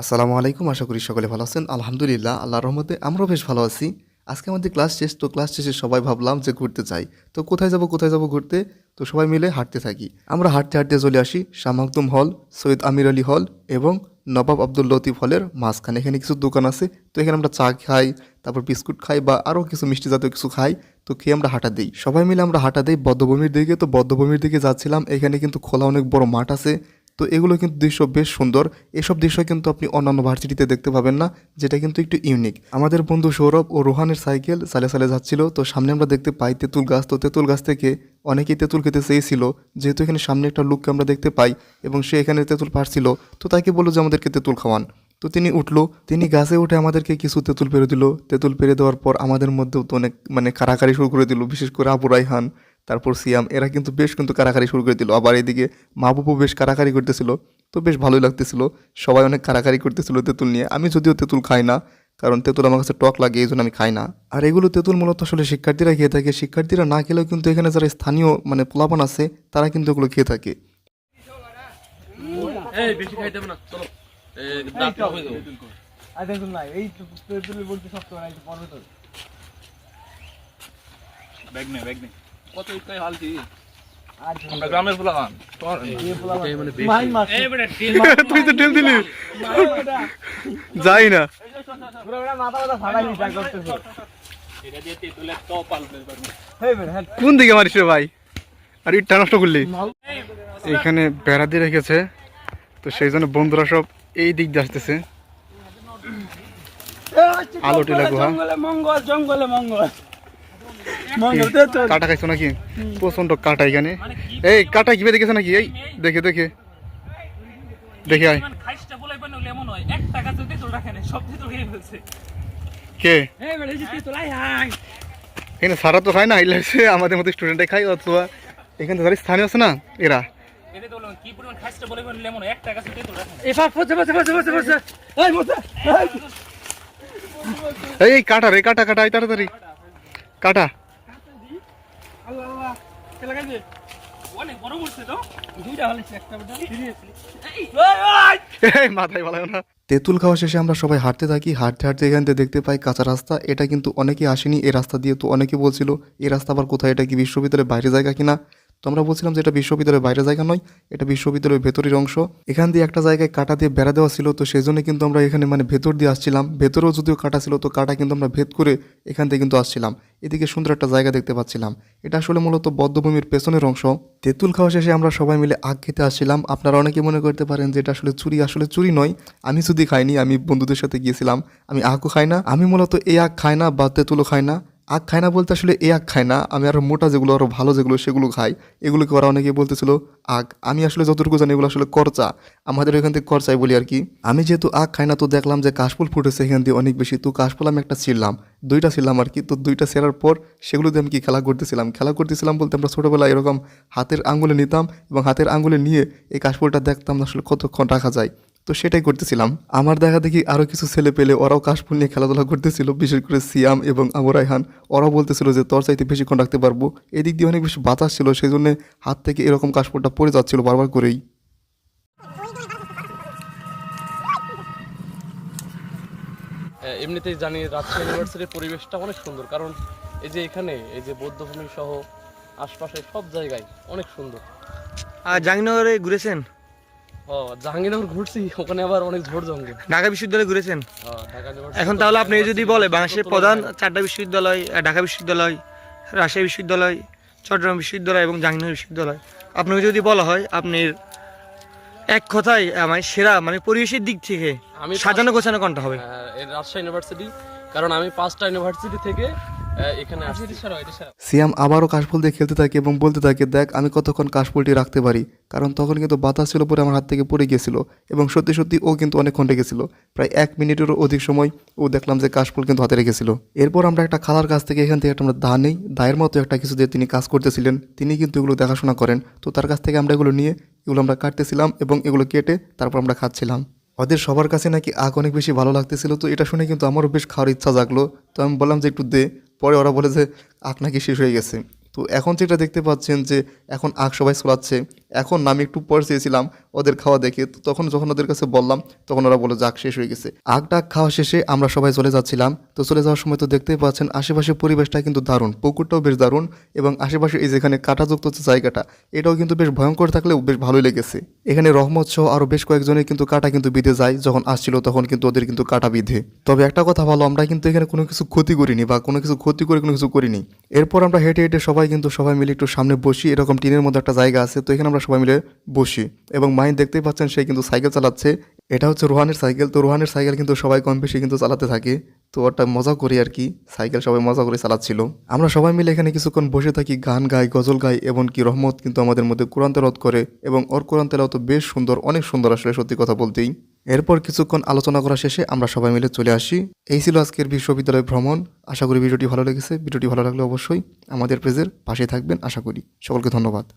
আসসালামু আলাইকুম। আশা করি সকলে ভালো আছেন। আলহামদুলিল্লাহ, আল্লাহর রহমতে আমরাও বেশ ভালো আছি। আজকে আমাদের ক্লাস শেষ। তো ক্লাস শেষে সবাই ভাবলাম যে ঘুরতে যাই। তো কোথায় যাব ঘুরতে? তো সবাই মিলে হাঁটতে থাকি। আমরা হাঁটতে চলে আসি শাহ মাকদুম হল, সৈয়দ আমির আলী হল এবং নবাব আব্দুল লতিফ হলের মাঝখানে। এখানে কিছু দোকান আছে। তো এখানে আমরা চা খাই, তারপর বিস্কুট খাই বা আরও কিছু মিষ্টি জাতীয় কিছু খাই। তো খেয়ে আমরা হাঁটা দিই। সবাই মিলে আমরা হাঁটা দেই বদ্ধভূমির দিকে। তো বদ্ধভূমির দিকে যাচ্ছিলাম। এখানে কিন্তু খোলা অনেক বড় মাঠ আছে। তো এগুলো কিন্তু দৃশ্য বেশ সুন্দর। এসব দৃশ্য কিন্তু আপনি অন্যান্য ভার্সিটিতে দেখতে পাবেন না, যেটা কিন্তু একটু ইউনিক। আমাদের বন্ধু সৌরভ ও রোহানের সাইকেল সালে সালে যাচ্ছিল। তো সামনে আমরা দেখতে পাই তেঁতুল গাছ। তো তেঁতুল গাছ থেকে অনেকেই তেঁতুল খেতে চেয়েছিল, যেহেতু এখানে সামনে একটা লোককে আমরা দেখতে পাই এবং সে এখানে তেঁতুল পাড়ছিল। তো তাকে বললো যে আমাদেরকে তেঁতুল খাওয়ান। তো তিনি উঠলো, তিনি গাছে উঠে আমাদেরকে কিছু তেঁতুল পেরে দিল। তেঁতুল পেরে দেওয়ার পর আমাদের মধ্যেও তো অনেক কারাকারি শুরু করে দিল, বিশেষ করে আবু রাইহান, তারপর সিয়াম, এরা কিন্তু বেশ কারাকারি শুরু করে দিল। আবার এদিকে মাহবুবও বেশ কারাকারি করতেছিল। তো বেশ ভালোই লাগতেছিল, সবাই অনেক কারাকারি করতেছিল তেঁতুল নিয়ে। আমি যদিও তেঁতুল খাই না, কারণ তেঁতুল আমার কাছে টক লাগে, এই জন্য আমি খাই না। আর এগুলো তেঁতুল মূলত আসলে শিক্ষার্থীরা খেয়ে থাকে। শিক্ষার্থীরা না খেলেও কিন্তু এখানে যারা স্থানীয় পোলাপান আছে, তারা কিন্তু এগুলো খেয়ে থাকে। এই বেশি খাইতে হবে না, চলো দাঁত হয়ে যাবে। এই তুই বলতে শক্ত না, একটু পড়বে তো। ব্যাগ নে কত ইকাই হালতি আর আমরা গ্রামের ফুলা খান তোমার এই মানে বেশি এই বেটা তুই তো টেল দিলি, যাই না। পুরো মাথা ফাটাই দিছা করতেছ। এটা দিয়ে তেতুলে তো পালতে পারবো। হেই বেটা হ্যাঁ, কোন দিকে মারিস রে ভাই? আর ইটটা নষ্ট করলি। এখানে বেড়া দিয়ে রেখেছে, তো সেই জন্য বন্ধুরা সব এই দিক দিয়ে আসতেছে। আলো টিলা গুহা। জঙ্গলে মঙ্গল কাটা খাইছো নাকি? প্রচন্ড কাটা এখানে। এই কাটা কিভাবে দেখেছে নাকি? এই দেখে আয়। খাইছটা বলাই বানো লেমন হয় 1 টাকা যদি তো রাখেন সব দিয়ে তো খেয়ে ফেলছে। কে এই বেটা এই যে তোলাই হাই এখানে সারা তো খায় না, ইলাইছে আমাদের মতো স্টুডেন্টে খাই, অথবা এখানে যারা স্থানীয় আছে না এরা। এতে তো কি পরিমাণ খাইছটা বলাই বানো লেমন 1 টাকা যদি তো রাখেন। এই ফাট পড়ছে এই মোটা এই কাটা রে, কাটা এই তাড়াতাড়ি কাটা। আল্লাহ আল্লাহ কে লাগাইছে অনেক বড় করছে তো দুইটা হলিছে একটা বেটা সিরিয়াসলি এই মাথায় ভালো না। তেঁতুল খাওয়া শেষে আমরা সবাই হাঁটতে থাকি। হাঁটতে এখান থেকে দেখতে পাই কাঁচা রাস্তা। এটা কিন্তু অনেকেই আসেনি এই রাস্তা দিয়ে। তো অনেকে বলছিল এই রাস্তা আবার কোথায়, এটা কি বিশ্ববিদ্যালয়ের বাইরে জায়গা কিনা? তো আমরা বলছিলাম যে এটা বিশ্ববিদ্যালয়ের বাইরে জায়গা নয়, এটা বিশ্ববিদ্যালয়ের ভেতরের অংশ। এখান দিয়ে একটা জায়গায় কাটা দিয়ে বেড়া দেওয়া ছিল, তো সেই জন্য কিন্তু আমরা এখানে ভেতর দিয়ে আসছিলাম। ভেতরেও যদিও কাটা ছিল, তো কাটা কিন্তু আমরা ভেদ করে এখান থেকে কিন্তু আসছিলাম। এদিকে সুন্দর একটা জায়গা দেখতে পাচ্ছিলাম। এটা আসলে মূলত বদ্ধভূমির পেছনের অংশ। তেঁতুল খাওয়া শেষে আমরা সবাই মিলে আখ খেতে আসছিলাম। আপনারা অনেকে মনে করতে পারেন যে এটা আসলে চুরি নয়। আমি শুধু খাইনি, আমি বন্ধুদের সাথে গিয়েছিলাম। আমি আখও খাই না। আমি মূলত এই আখ খাই না বা তেঁতুলও খাই না। আখ খায় না বলতে আসলে এই আখ খায় না, আমি আরও মোটা যেগুলো আরও ভালো যেগুলো সেগুলো খাই। এগুলোকে ওরা অনেকে বলতেছিল আখ। আমি আসলে যতটুকু জানি এগুলো আসলে করচা, আমাদের এখান থেকে করচাই বলি আর কি। আমি যেহেতু আখ খাই না, তো দেখলাম যে কাশফুল ফুটেছে এখান দিয়ে অনেক বেশি। তো কাশফুল আমি একটা ছিঁড়লাম, দুইটা ছিঁড়লাম আর কি। তো দুইটা ছেঁড়ার পর সেগুলো দিয়ে আমি কি খেলা করতেছিলাম বলতে আমরা ছোটোবেলায় এরকম হাতের আঙুলে নিতাম এবং হাতের আঙুলে নিয়ে এই কাশফুলটা দেখতাম আসলে কতক্ষণ রাখা যায়। তো সেটাই করতেছিলাম। আমার দেখা দেখি আরও কিছু ছেলে পেলে ওরাও কাশফুল নিয়ে খেলাধুলা করতেছিল, বিশেষ করে সিয়াম এবং আবু রায়হান। ওরাও বলতেছিল যে তোর চাইতে বেশিক্ষণ রাখতে পারবো। এদিক দিয়ে অনেক বেশি বাতাস ছিল, সেই জন্য হাত থেকে এরকম কাশফুলটা পড়ে যাচ্ছিল বারবার করেই। এমনিতেই জানি রাজশাহী ইউনিভার্সিটির পরিবেশটা অনেক সুন্দর, কারণ এই যে এখানে এই যে বৌদ্ধভূমি সহ আশপাশে সব জায়গায় অনেক সুন্দর। আর জাহাঙ্গীরনগরে ঘুরেছেন? জাহাঙ্গীরনগর ঘুরছি, ওখানে আবার অনেক ঝোড় জঙ্গল। ঢাকা বিশ্ববিদ্যালয়ে ঘুরেছেন? ঢাকা এখন তাহলে আপনি যদি বলে বাংলাদেশের প্রধান 4টা বিশ্ববিদ্যালয়, ঢাকা বিশ্ববিদ্যালয়, রাজশাহী বিশ্ববিদ্যালয়, চট্টগ্রাম বিশ্ববিদ্যালয় এবং জাহাঙ্গীরনগর বিশ্ববিদ্যালয়, আপনাকে যদি বলা হয় আপনি এক কথায় সেরা পরিবেশের দিক থেকে আমি সাজানো গোছানো কোনটা হবে? রাজশাহী ইউনিভার্সিটি, কারণ আমি 5টা ইউনিভার্সিটি থেকে এখানে আসছি। সিয়াম আবারও কাশফুল দিয়ে খেলতে থাকে এবং বলতে থাকে দেখ আমি কতক্ষণ কাশফুলটি রাখতে পারি, কারণ তখন কিন্তু বাতাস ছিল পরে আমার হাত থেকে পড়ে গিয়েছিল এবং সত্যি ও কিন্তু অনেকক্ষণ রেখেছিল, প্রায় 1 মিনিটেরও অধিক সময় ও দেখলাম যে কাশফুল কিন্তু হাতে রেখেছিল। এরপর আমরা একটা খালার কাছ থেকে এখান থেকে একটা আমরা দা নেই, দায়ের মতো একটা কিছু দিয়ে তিনি কাজ করতেছিলেন, তিনি কিন্তু এগুলো দেখাশোনা করেন। তো তার কাছ থেকে আমরা এগুলো নিয়ে এগুলো আমরা কাটতেছিলাম এবং এগুলো কেটে তারপর আমরা খাচ্ছিলাম। ওদের সবার কাছে নাকি আখ অনেক বেশি ভালো লাগতেছিল, তো এটা শুনে কিন্তু আমারও বেশ খাওয়ার ইচ্ছা জাগলো। তো আমি বললাম যে একটু দে। পরে ওরা বলে যে আখ নাকি শেষ হয়ে গেছে। তো এখন যেটা দেখতে পাচ্ছেন যে এখন আখ সবাই চলাচ্ছে। এখন আমি একটু পর চেয়েছিলাম ওদের খাওয়া দেখে, তো তখন যখন ওদের কাছে বললাম তখন ওরা বলে যে আখ শেষ হয়ে গেছে। আখ ডাক খাওয়া শেষে আমরা সবাই চলে যাচ্ছিলাম। তো চলে যাওয়ার সময় তো দেখতেই পাচ্ছেন আশেপাশে পরিবেশটা কিন্তু দারুণ, পুকুরটাও বেশ দারুণ এবং আশেপাশে এই যেখানে কাঁটাযুক্ত যে জায়গাটা এটাও কিন্তু বেশ ভয়ঙ্কর থাকলেও বেশ ভালোই লেগেছে। এখানে রহমত সহ আরও বেশ কয়েকজনের কিন্তু কাঁটা কিন্তু বিঁধে যায়, যখন আসছিল তখন কিন্তু ওদের কিন্তু কাঁটা বিঁধে। তবে একটা কথা ভালো, আমরা কিন্তু এখানে কোনো কিছু ক্ষতি করিনি বা কোনো কিছু ক্ষতি করে কোনো কিছু করিনি। এরপর আমরা হেঁটে হেঁটে সবাই মিলে একটু সামনে বসি, এরকম টিনের মধ্যে একটা জায়গা আছে, তো এখানে আমরা সবাই মিলে বসি এবং মাইন দেখতেই পাচ্ছেন সে কিন্তু সাইকেল চালাচ্ছে। এটা হচ্ছে রোহানের সাইকেল। তো রোহানের সাইকেল কিন্তু সবাই কম বেশি কিন্তু চালাতে থাকে, তো ওটা মজা করি আর কি, সাইকেল সবাই মজা করে চালাচ্ছিল। আমরা সবাই মিলে এখানে কিছুক্ষণ বসে থাকি, গান গাই, গজল গাই এবং কি রহমত কিন্তু আমাদের মধ্যে কোরআন তেলাওয়াত করে এবং ওর কোরআন তেলাওয়াত তো বেশ সুন্দর, অনেক সুন্দর আসলে সত্যি কথা বলতেই। এরপর কিছুক্ষণ আলোচনা করা শেষে আমরা সবাই মিলে চলে আসি। এই ছিল আজকের বিশ্ববিদ্যালয় ভ্রমণ। আশা করি ভিডিওটি ভালো লেগেছে। ভিডিওটি ভালো লাগলে অবশ্যই আমাদের পেজের পাশে থাকবেন আশা করি। সকলকে ধন্যবাদ।